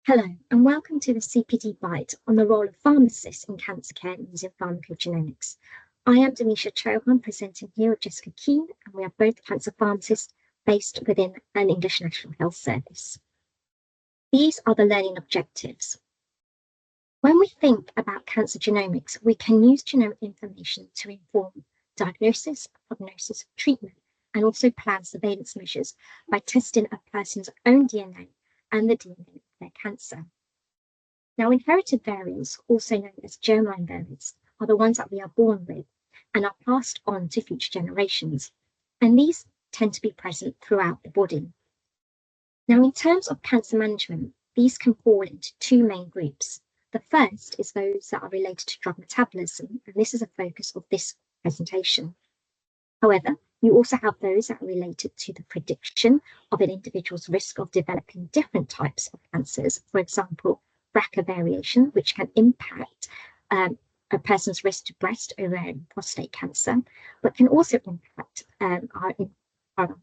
Hello, and welcome to the CPD Bite on the role of pharmacists in cancer care using pharmacogenomics. I am Denisha Chauhan, presenting here with Jessica Keane, and we are both cancer pharmacists based within an English National Health Service. These are the learning objectives. When we think about cancer genomics, we can use genomic information to inform diagnosis, prognosis, treatment, and also plan surveillance measures by testing a person's own DNA and the DNA of their cancer. Now, inherited variants, also known as germline variants, are the ones that we are born with and are passed on to future generations. And these tend to be present throughout the body. Now, in terms of cancer management, these can fall into two main groups. The first is those that are related to drug metabolism, and this is a focus of this presentation. However, you also have those that are related to the prediction of an individual's risk of developing different types of cancers. For example, BRCA variation, which can impact a person's risk to breast, ovarian, and prostate cancer, but can also impact our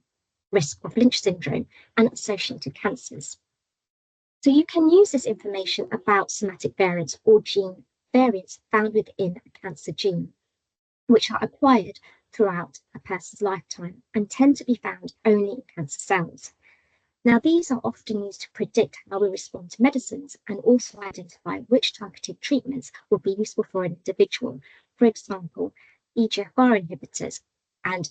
risk of Lynch syndrome and associated cancers. So you can use this information about somatic variants or gene variants found within a cancer gene, which are acquired throughout a person's lifetime and tend to be found only in cancer cells. Now, these are often used to predict how we respond to medicines and also identify which targeted treatments will be useful for an individual. For example, EGFR inhibitors and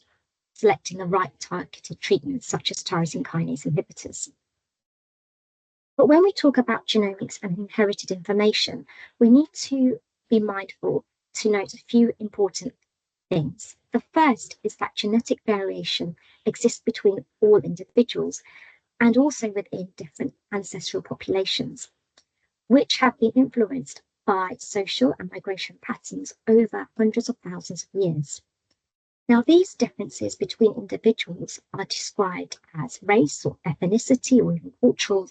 selecting the right targeted treatments such as tyrosine kinase inhibitors. But when we talk about genomics and inherited information, we need to be mindful to note a few important things. The first is that genetic variation exists between all individuals and also within different ancestral populations, which have been influenced by social and migration patterns over hundreds of thousands of years. Now, these differences between individuals are described as race or ethnicity or even cultural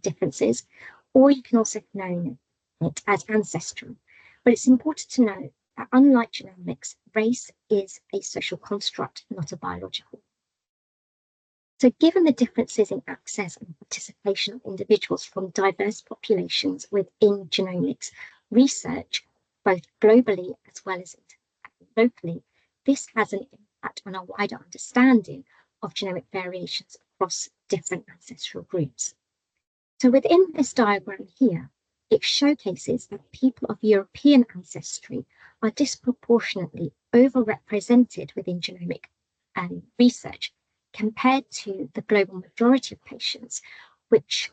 differences, or you can also know it as ancestral. But it's important to note that unlike genomics, race is a social construct, not a biological. So given the differences in access and participation of individuals from diverse populations within genomics research, both globally as well as locally, this has an impact on a wider understanding of genomic variations across different ancestral groups. So within this diagram here, it showcases that people of European ancestry are disproportionately overrepresented within genomic research compared to the global majority of patients, which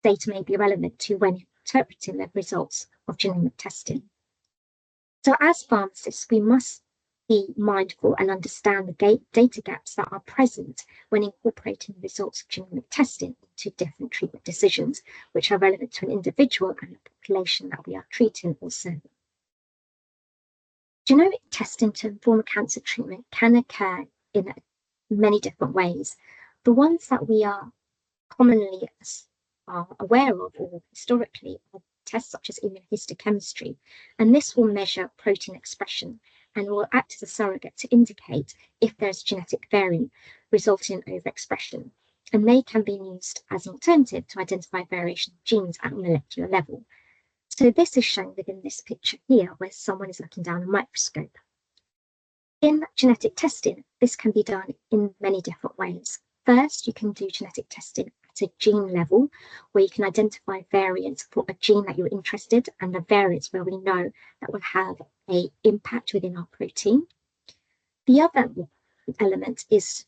data may be relevant to when interpreting the results of genomic testing. So as pharmacists, we must be mindful and understand the data gaps that are present when incorporating the results of genomic testing into different treatment decisions, which are relevant to an individual and the population that we are treating or serving. Genomic testing to inform a cancer treatment can occur in many different ways. The ones that we are commonly aware of or historically are tests such as immunohistochemistry, and this will measure protein expression and will act as a surrogate to indicate if there's genetic variant resulting in overexpression. And they can be used as an alternative to identify variation of genes at a molecular level. So this is shown within this picture here, where someone is looking down a microscope. In genetic testing, this can be done in many different ways. First, you can do genetic testing at a gene level, where you can identify variants for a gene that you're interested in, and the variants where we know that will have an impact within our protein. The other element is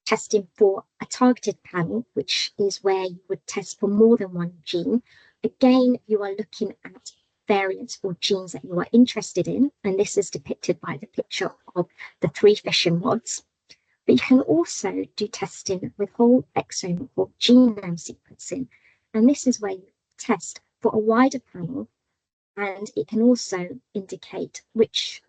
testing for a targeted panel, which is where you would test for more than one gene. Again, you are looking at variants or genes that you are interested in, and this is depicted by the picture of the 3 fission rods. But you can also do testing with whole exome or genome sequencing, and this is where you test for a wider panel, and it can also indicate which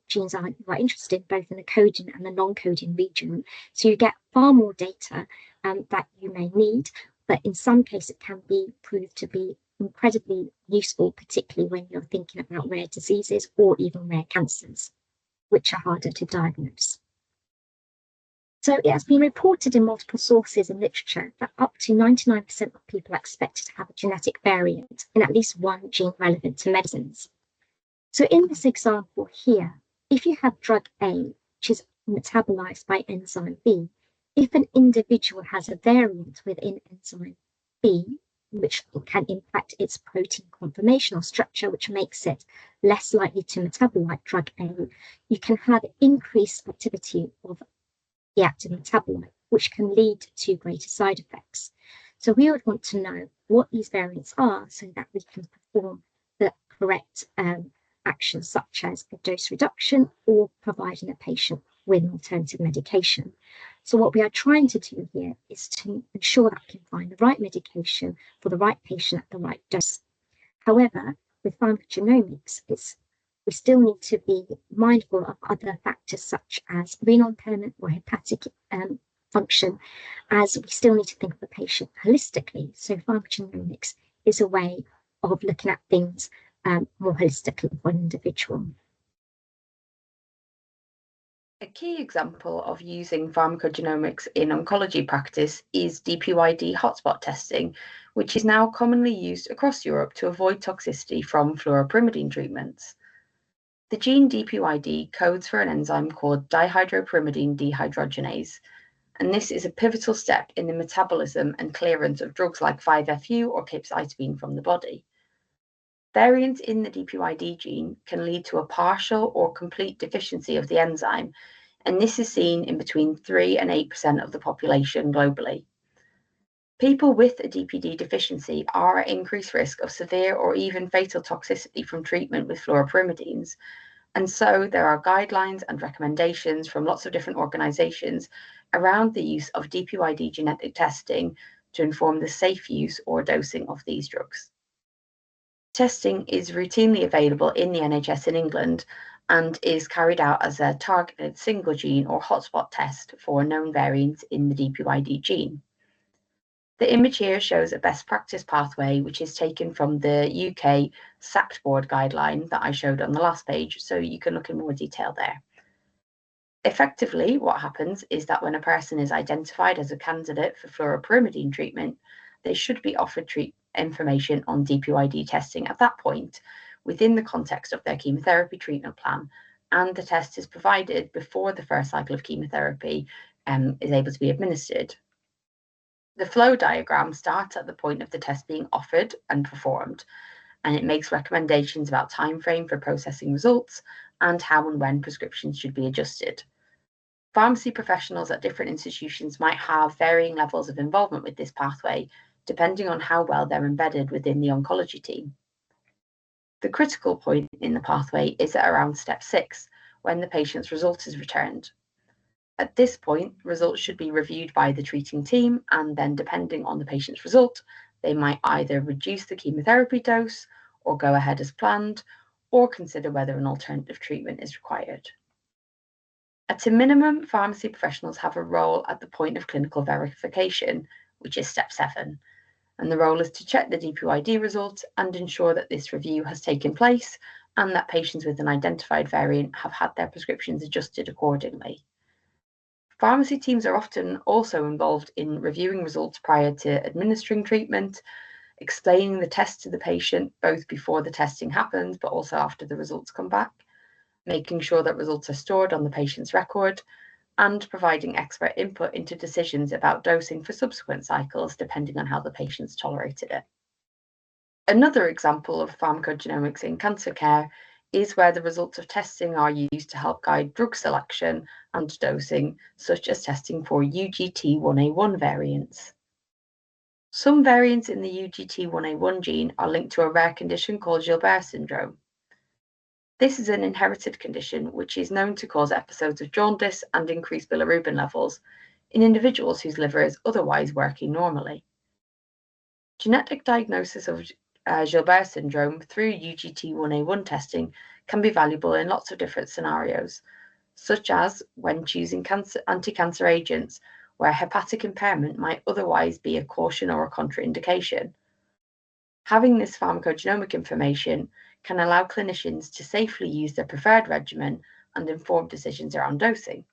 genes you are interested in, both in the coding and the non-coding region. So you get far more data that you may need, but in some cases it can be proved to be incredibly useful, particularly when you're thinking about rare diseases or even rare cancers, which are harder to diagnose. So it has been reported in multiple sources and literature that up to 99% of people are expected to have a genetic variant in at least one gene relevant to medicines. So in this example here, if you have drug A, which is metabolized by enzyme B, if an individual has a variant within enzyme B, which can impact its protein conformation or structure, which makes it less likely to metabolize drug A, you can have increased activity of the active metabolite, which can lead to greater side effects. So we would want to know what these variants are so that we can perform the correct actions, such as a dose reduction or providing a patient with an alternative medication. So what we are trying to do here is to ensure that we can find the right medication for the right patient at the right dose. However, with pharmacogenomics, we still need to be mindful of other factors such as renal impairment or hepatic function, as we still need to think of the patient holistically. So pharmacogenomics is a way of looking at things more holistically for an individual. A key example of using pharmacogenomics in oncology practice is DPYD hotspot testing, which is now commonly used across Europe to avoid toxicity from fluoropyrimidine treatments. The gene DPYD codes for an enzyme called dihydropyrimidine dehydrogenase, and this is a pivotal step in the metabolism and clearance of drugs like 5-FU or capecitabine from the body. Variants in the DPYD gene can lead to a partial or complete deficiency of the enzyme, and this is seen in between 3 and 8% of the population globally. People with a DPD deficiency are at increased risk of severe or even fatal toxicity from treatment with fluoropyrimidines, and so there are guidelines and recommendations from lots of different organisations around the use of DPYD genetic testing to inform the safe use or dosing of these drugs. Testing is routinely available in the NHS in England and is carried out as a targeted single gene or hotspot test for known variants in the DPYD gene. The image here shows a best practice pathway, which is taken from the UK SACT board guideline that I showed on the last page, so you can look in more detail there. Effectively, what happens is that when a person is identified as a candidate for fluoropyrimidine treatment, they should be offered information on DPYD testing at that point within the context of their chemotherapy treatment plan, and the test is provided before the first cycle of chemotherapy is able to be administered. The flow diagram starts at the point of the test being offered and performed, and it makes recommendations about time frame for processing results and how and when prescriptions should be adjusted. Pharmacy professionals at different institutions might have varying levels of involvement with this pathway, depending on how well they're embedded within the oncology team. The critical point in the pathway is at around step 6, when the patient's result is returned. At this point, results should be reviewed by the treating team, and then depending on the patient's result, they might either reduce the chemotherapy dose or go ahead as planned, or consider whether an alternative treatment is required. At a minimum, pharmacy professionals have a role at the point of clinical verification, which is step 7, and the role is to check the DPYD results and ensure that this review has taken place and that patients with an identified variant have had their prescriptions adjusted accordingly. Pharmacy teams are often also involved in reviewing results prior to administering treatment, explaining the test to the patient both before the testing happens but also after the results come back, making sure that results are stored on the patient's record, and providing expert input into decisions about dosing for subsequent cycles, depending on how the patient's tolerated it. Another example of pharmacogenomics in cancer care is where the results of testing are used to help guide drug selection and dosing, such as testing for UGT1A1 variants. Some variants in the UGT1A1 gene are linked to a rare condition called Gilbert syndrome. This is an inherited condition which is known to cause episodes of jaundice and increased bilirubin levels in individuals whose liver is otherwise working normally. Genetic diagnosis of Gilbert syndrome through UGT1A1 testing can be valuable in lots of different scenarios, such as when choosing anti-cancer agents where hepatic impairment might otherwise be a caution or a contraindication. Having this pharmacogenomic information can allow clinicians to safely use their preferred regimen and inform decisions around dosing.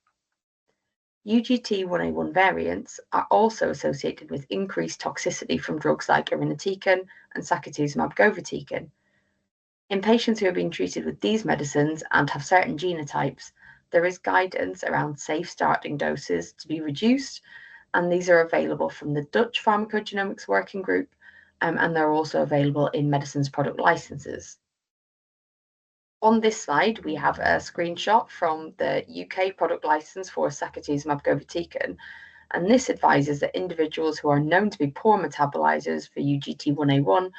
UGT1A1 variants are also associated with increased toxicity from drugs like irinotecan and sacituzumab govitecan. In patients who have been treated with these medicines and have certain genotypes, there is guidance around safe starting doses to be reduced, and these are available from the Dutch Pharmacogenomics Working Group, and they're also available in medicines product licenses. On this slide, we have a screenshot from the UK product license for sacituzumab govitecan, and this advises that individuals who are known to be poor metabolizers for UGT1A1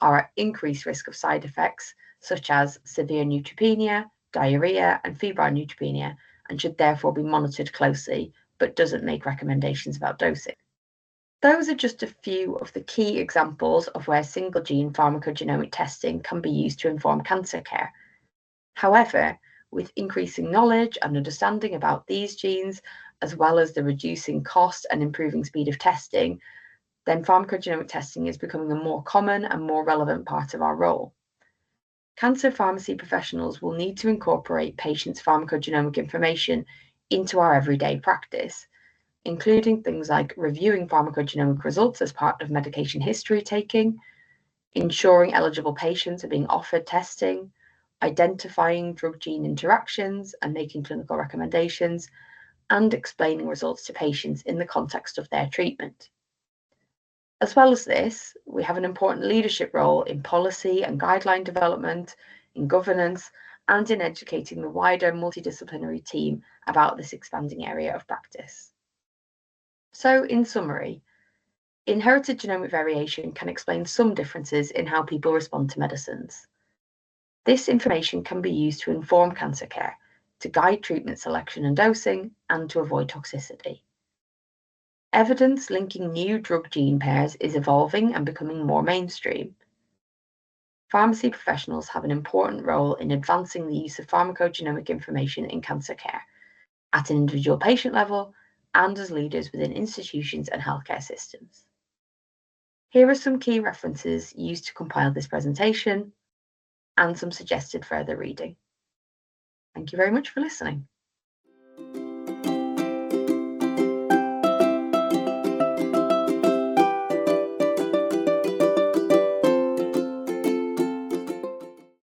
are at increased risk of side effects such as severe neutropenia, diarrhea, and febrile neutropenia, and should therefore be monitored closely, but doesn't make recommendations about dosing. Those are just a few of the key examples of where single gene pharmacogenomic testing can be used to inform cancer care. However, with increasing knowledge and understanding about these genes, as well as the reducing cost and improving speed of testing, then pharmacogenomic testing is becoming a more common and more relevant part of our role. Cancer pharmacy professionals will need to incorporate patients' pharmacogenomic information into our everyday practice, including things like reviewing pharmacogenomic results as part of medication history taking, ensuring eligible patients are being offered testing, identifying drug-gene interactions and making clinical recommendations, and explaining results to patients in the context of their treatment. As well as this, we have an important leadership role in policy and guideline development, in governance, and in educating the wider multidisciplinary team about this expanding area of practice. So, in summary, inherited genomic variation can explain some differences in how people respond to medicines. This information can be used to inform cancer care, to guide treatment selection and dosing, and to avoid toxicity. Evidence linking new drug-gene pairs is evolving and becoming more mainstream. Pharmacy professionals have an important role in advancing the use of pharmacogenomic information in cancer care, at an individual patient level and as leaders within institutions and healthcare systems. Here are some key references used to compile this presentation and some suggested further reading. Thank you very much for listening.